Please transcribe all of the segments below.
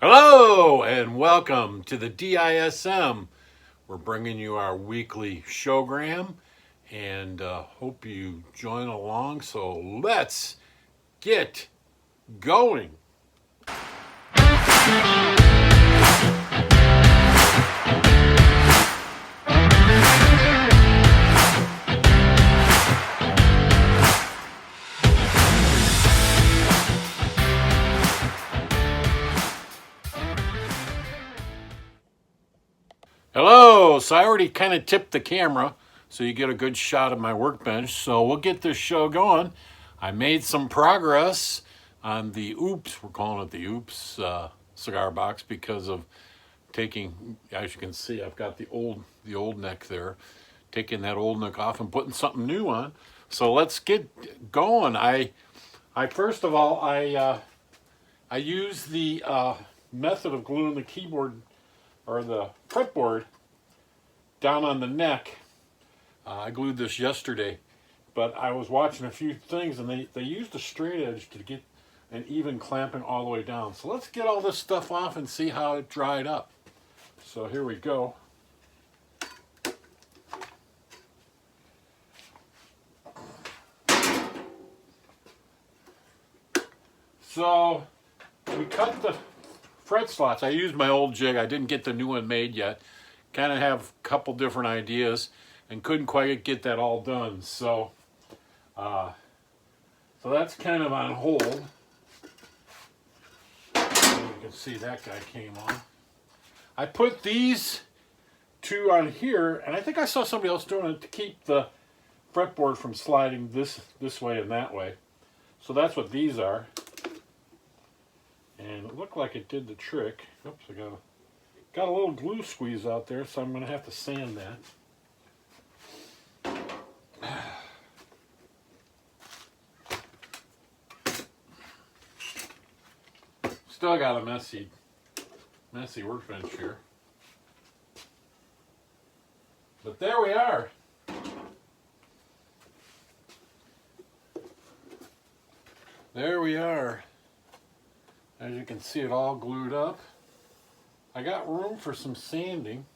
Hello and welcome to the DISM. We're bringing you our weekly showgram and hope you join along. So let's get going. Hello. So I already kind of tipped the camera so you get a good shot of my workbench. So we'll get this show going. I made some progress on the Oops, we're calling it the Oops cigar box because of taking, as you can see, I've got the old neck there, taking that old neck off and putting something new on. So let's get going. I first of all, I use the method of gluing the keyboard or the fretboard down on the neck. I glued this yesterday, but I was watching a few things and they used a straight edge to get an even clamping all the way down. So let's get all this stuff off and see how it dried up. So here we go. So we cut the fret slots. I used my old jig. I didn't get the new one made yet. Kind of have a couple different ideas and couldn't quite get that all done. So that's kind of on hold. You can see that guy came on. I put these two on here, and I think I saw somebody else doing it to keep the fretboard from sliding this way and that way. So that's what these are. And it looked like it did the trick. Oops, I got a little glue squeeze out there, so I'm going to have to sand that. Still got a messy workbench here. But there we are. There we are. As you can see, it all glued up. I got room for some sanding.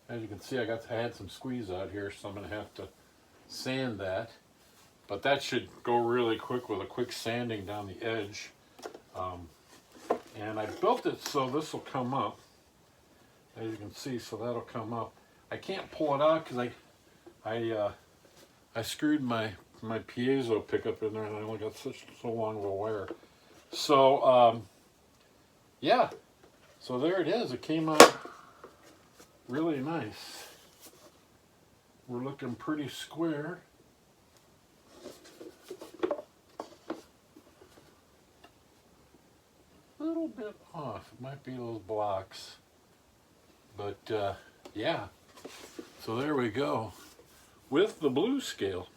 As you can see, I had some squeeze out here, so I'm going to have to sand that. But that should go really quick with a quick sanding down the edge. And I built it so this will come up. As you can see, so that'll come up. I can't pull it out because I screwed my piezo pickup in there, and I only got so long of a wire. So yeah, so there it is. It came out really nice. We're looking pretty square. A little bit off. It might be those blocks. But yeah, so there we go with the blue scale.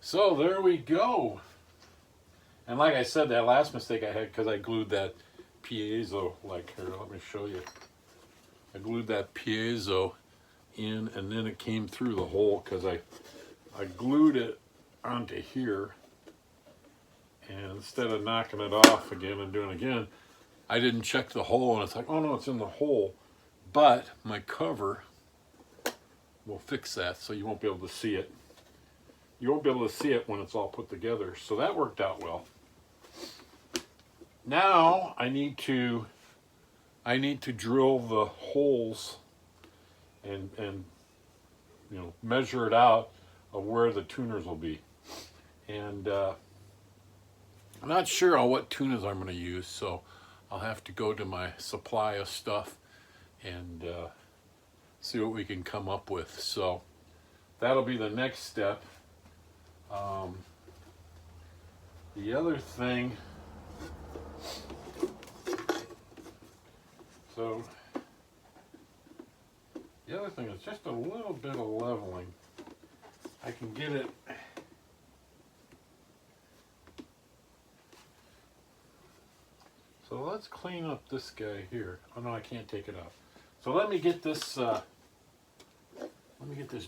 So there we go. And like I said, that last mistake I had because I glued that piezo, like here, let me show you. I glued that piezo in and then it came through the hole because I glued it onto here, and instead of knocking it off again and doing it again, I didn't check the hole, and it's like, oh no, it's in the hole. But my cover will fix that, so you won't be able to see it. You won't be able to see it when it's all put together. So that worked out well. Now I need to drill the holes and you know, measure it out of where the tuners will be. And I'm not sure on what tuners I'm going to use, so I'll have to go to my supply of stuff and see what we can come up with. So that'll be the next step. The other thing, so the other thing is just a little bit of leveling. I can get it. So let's clean up this guy here. Oh no, I can't take it out. So let me get this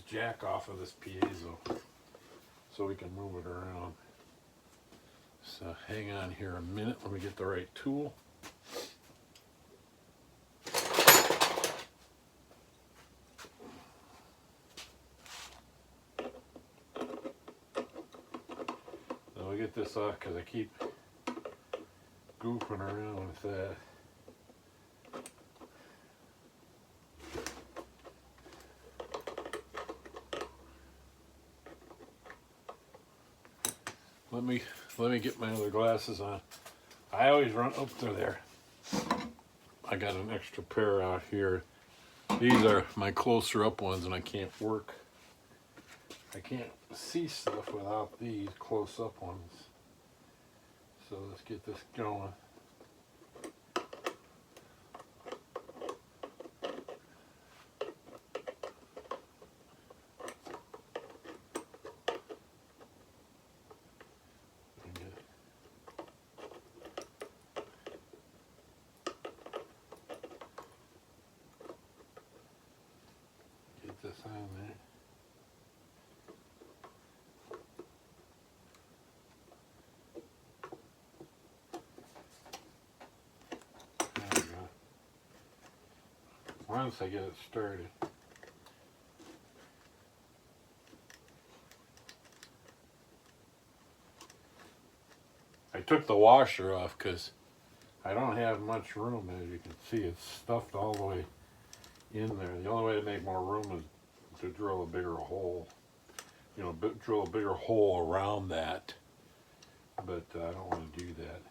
jack off of this piezo so we can move it around. So hang on here a minute, let me get the right tool. So we get this off because I keep goofing around with that. Let me get my other glasses on. I always run up to there. I got an extra pair out here. These are my closer up ones and I can't see stuff without these close up ones. So let's get this going. Get this on there. Once I get it started. I took the washer off because I don't have much room, as you can see. It's stuffed all the way in there. The only way to make more room is to drill a bigger hole. You know, drill a bigger hole around that. But I don't want to do that.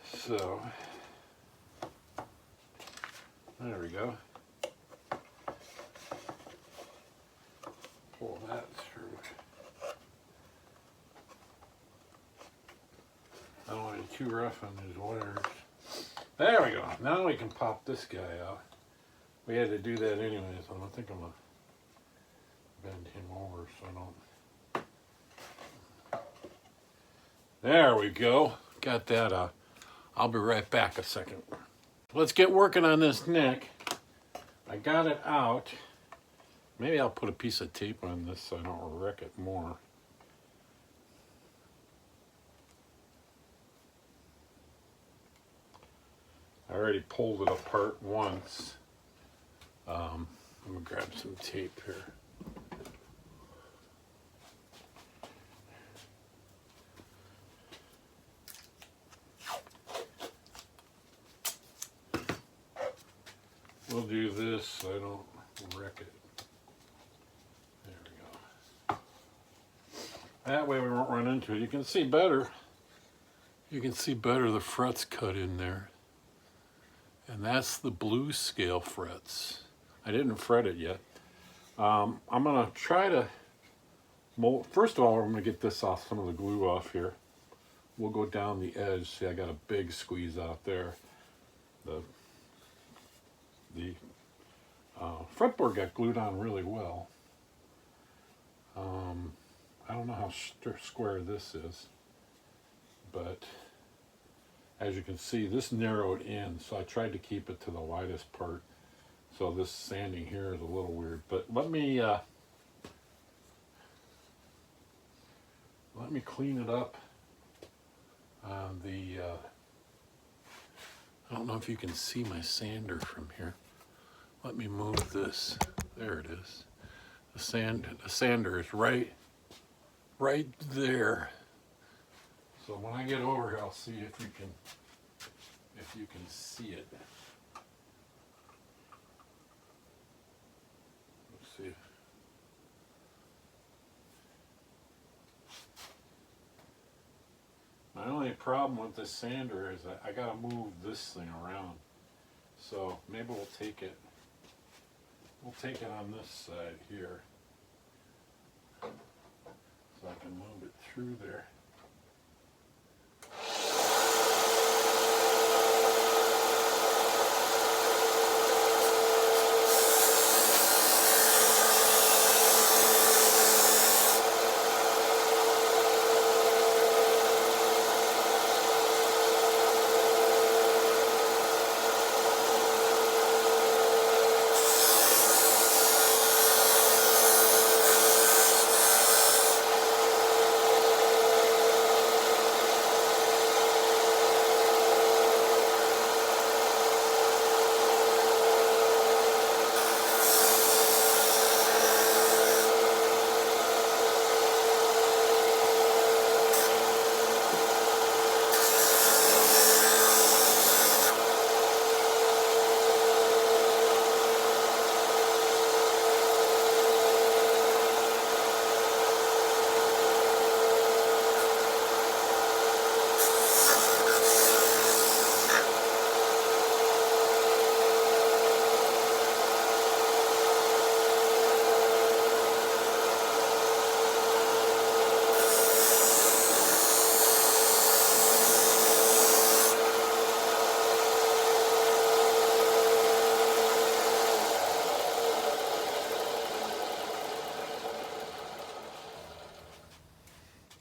So, there we go. Pull that through. I don't want to be too rough on these wires. There we go. Now we can pop this guy out. We had to do that anyway, so I think I'm going to bend him over so I don't. There we go. Got that out. I'll be right back a second. Let's get working on this neck. I got it out. Maybe I'll put a piece of tape on this so I don't wreck it more. I already pulled it apart once. I'm gonna grab some tape here. We'll do this so I don't wreck it. There we go. That way we won't run into it. You can see better. You can see better the frets cut in there. And that's the blue scale frets. I didn't fret it yet. I'm gonna try to mold. First of all, I'm gonna get this off, some of the glue off here. We'll go down the edge. See, I got a big squeeze out there. The fretboard got glued on really well. I don't know how square this is, but as you can see, this narrowed in, so I tried to keep it to the widest part. So this sanding here is a little weird, but let me clean it up on the, I don't know if you can see my sander from here. Let me move this. There it is. The sander is right there. So when I get over here, I'll see if you can see it. Let's see. My only problem with this sander is I gotta move this thing around. So maybe we'll take it on this side here. So I can move it through there.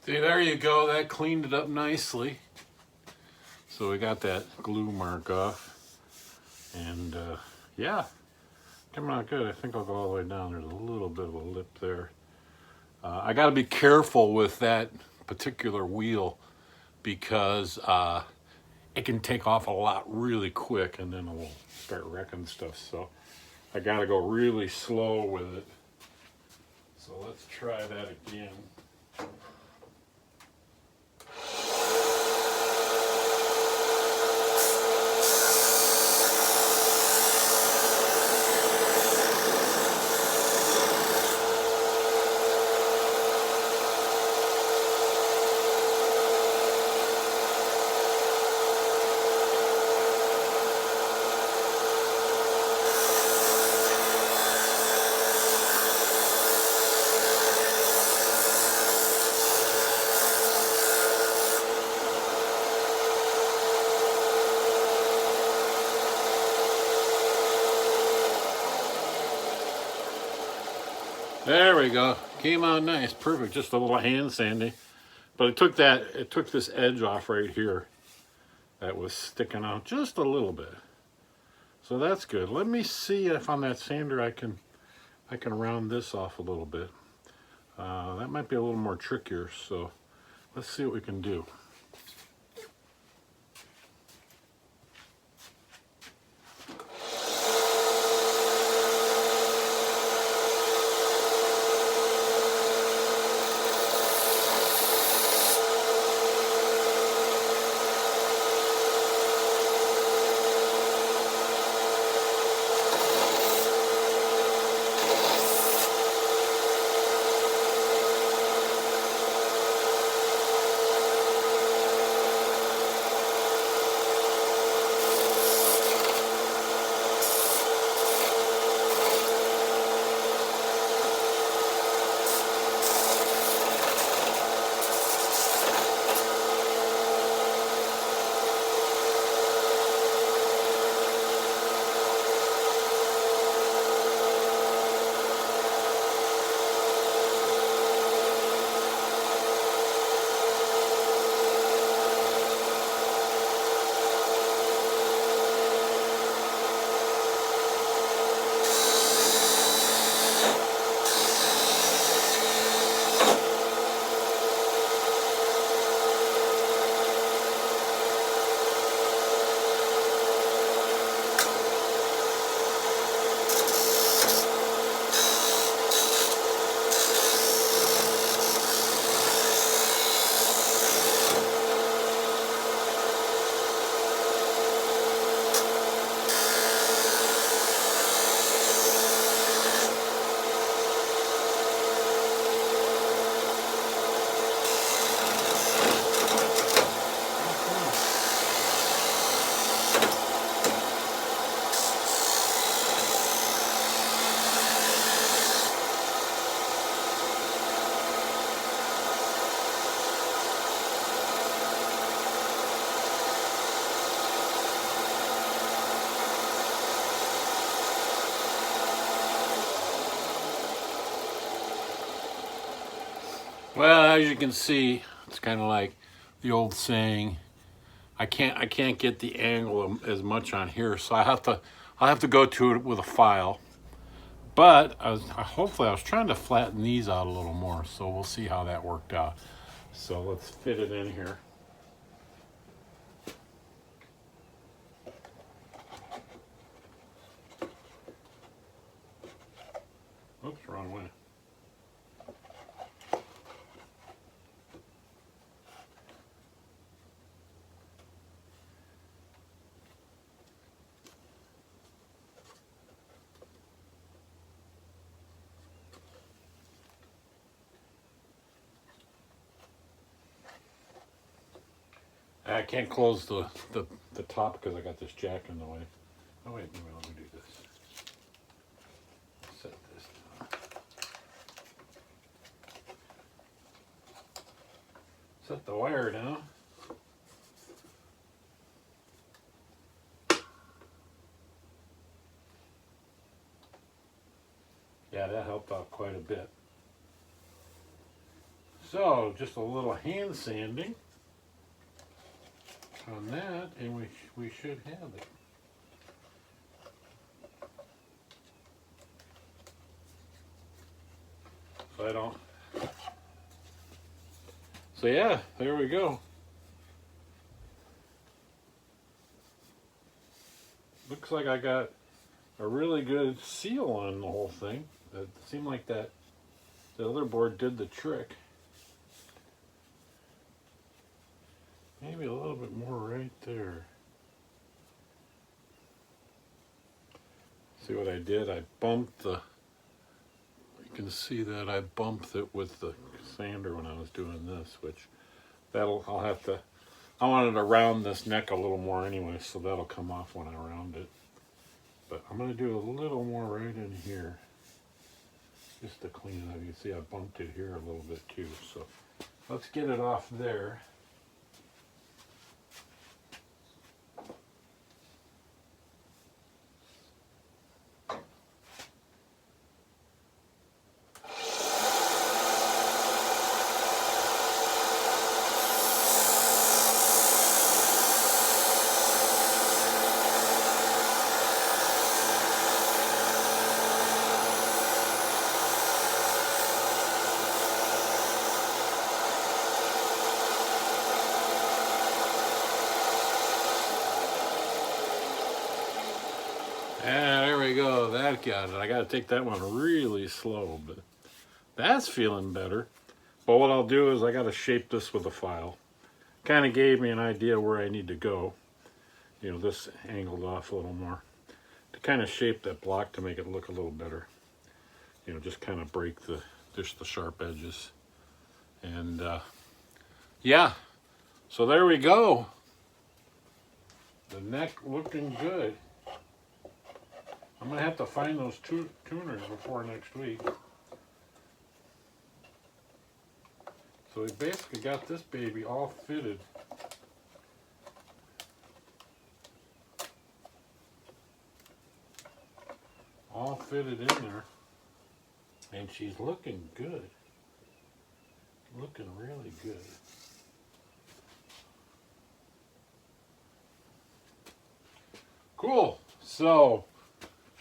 See, there you go. That cleaned it up nicely. So we got that glue mark off. And yeah, coming out good. I think I'll go all the way down. There's a little bit of a lip there. I got to be careful with that particular wheel because it can take off a lot really quick and then it will start wrecking stuff. So I got to go really slow with it. So let's try that again. There we go. Came out nice, perfect. Just a little hand sanding, but it took this edge off right here that was sticking out just a little bit. So that's good. Let me see if on that sander I can round this off a little bit. That might be a little more trickier. So let's see what we can do. Well, as you can see, it's kind of like the old saying, I can't get the angle as much on here, so I'll have to go to it with a file. But hopefully I was trying to flatten these out a little more, so we'll see how that worked out. So let's fit it in here. Oops, wrong way. I can't close the top because I got this jack in the way. Oh wait, maybe let me do this. Set this down. Set the wire down. Yeah, that helped out quite a bit. So just a little hand sanding on that, and we should have it. So I don't. So yeah, there we go. Looks like I got a really good seal on the whole thing. It seemed like the other board did the trick. Maybe a little bit more right there. See what I did? I bumped the, you can see that I bumped it with the sander when I was doing this, which I'll have to, I wanted to round this neck a little more anyway, so that'll come off when I round it. But I'm going to do a little more right in here, just to clean it up. You see I bumped it here a little bit too, so let's get it off there. Yeah, there we go. That got it. I got to take that one really slow, but that's feeling better. But what I'll do is I got to shape this with a file. Kind of gave me an idea where I need to go. You know, this angled off a little more to kind of shape that block to make it look a little better. You know, just kind of break just the sharp edges. And yeah, so there we go. The neck looking good. I'm going to have to find those tuners before next week. So we basically got this baby all fitted. All fitted in there. And she's looking good. Looking really good. Cool. So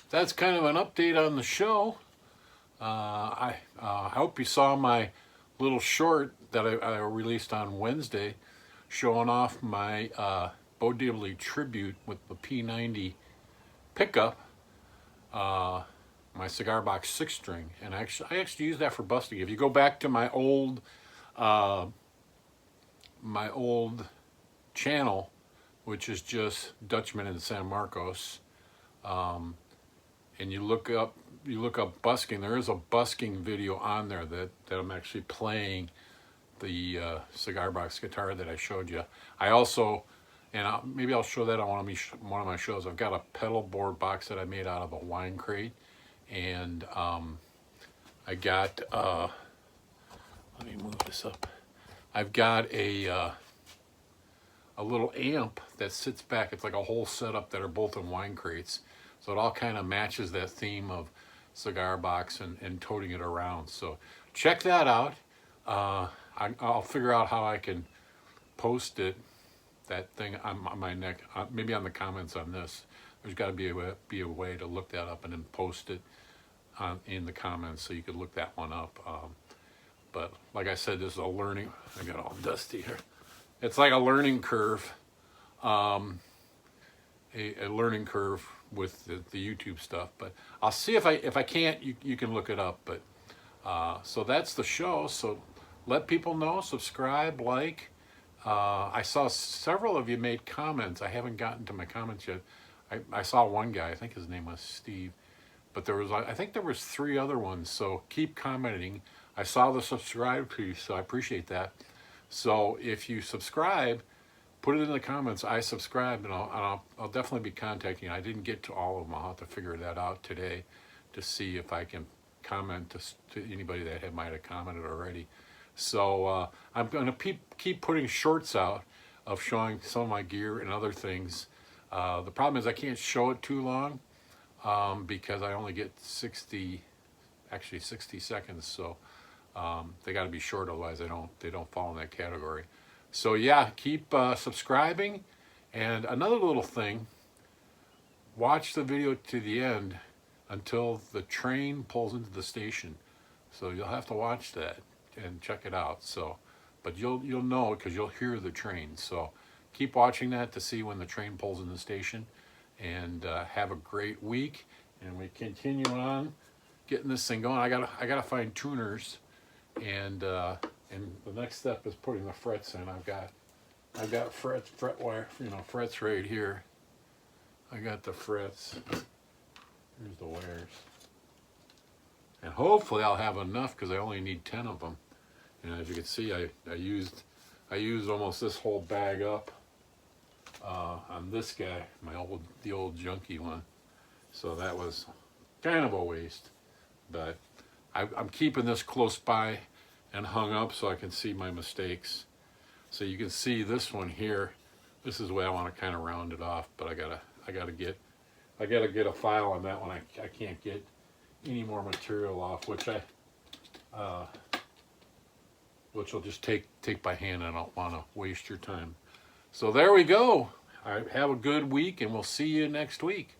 that's kind of an update on the show. I hope you saw my little short that I released on Wednesday showing off my Bo Diddley tribute with the P90 pickup, my cigar box 6-string. And I actually use that for busting. If you go back to my old channel, which is just Dutchman in San Marcos, and you look up busking, there is a busking video on there that I'm actually playing the cigar box guitar that I showed you. I also, and maybe I'll show that on one of my shows. I've got a pedal board box that I made out of a wine crate, and I got let me move this up. I've got a little amp that sits back. It's like a whole setup that are both in wine crates. So it all kind of matches that theme of cigar box and toting it around. So check that out. I'll figure out how I can post that thing on my neck, maybe on the comments on this. There's got to be a way to look that up and then post it in the comments so you could look that one up. But like I said, this is a learning. I got all dusty here. It's like a learning curve, a learning curve with the YouTube stuff. But I'll see if I can't, you can look it up. But so that's the show. So let people know, subscribe, like. I saw several of you made comments. I haven't gotten to my comments yet. I saw one guy, I think his name was Steve, but I think there was 3 other ones. So keep commenting. I saw the subscribe piece, so I appreciate that. So if you subscribe, put it in the comments. I subscribed, and I'll definitely be contacting you. I didn't get to all of them. I'll have to figure that out today to see if I can comment to anybody that might have commented already. So I'm going to keep putting shorts out of showing some of my gear and other things. The problem is I can't show it too long because I only get 60 seconds. So They got to be short, otherwise they don't fall in that category. So yeah, keep subscribing. And another little thing, watch the video to the end until the train pulls into the station. So you'll have to watch that and check it out. So, but you'll know because you'll hear the train. So keep watching that to see when the train pulls in the station. And have a great week. And we continue on getting this thing going. I gotta find tuners, and the next step is putting the frets in. I've got fret wire, frets right here. I got the frets. Here's the wires. And hopefully I'll have enough because I only need 10 of them. And as you can see, I used almost this whole bag up on this guy, the old junky one. So that was kind of a waste. But I'm keeping this close by and hung up so I can see my mistakes. So you can see this one here. This is the way I want to kind of round it off, but I gotta get a file on that one. I can't get any more material off, which will just take by hand. I don't want to waste your time. So there we go. All right, have a good week, and we'll see you next week.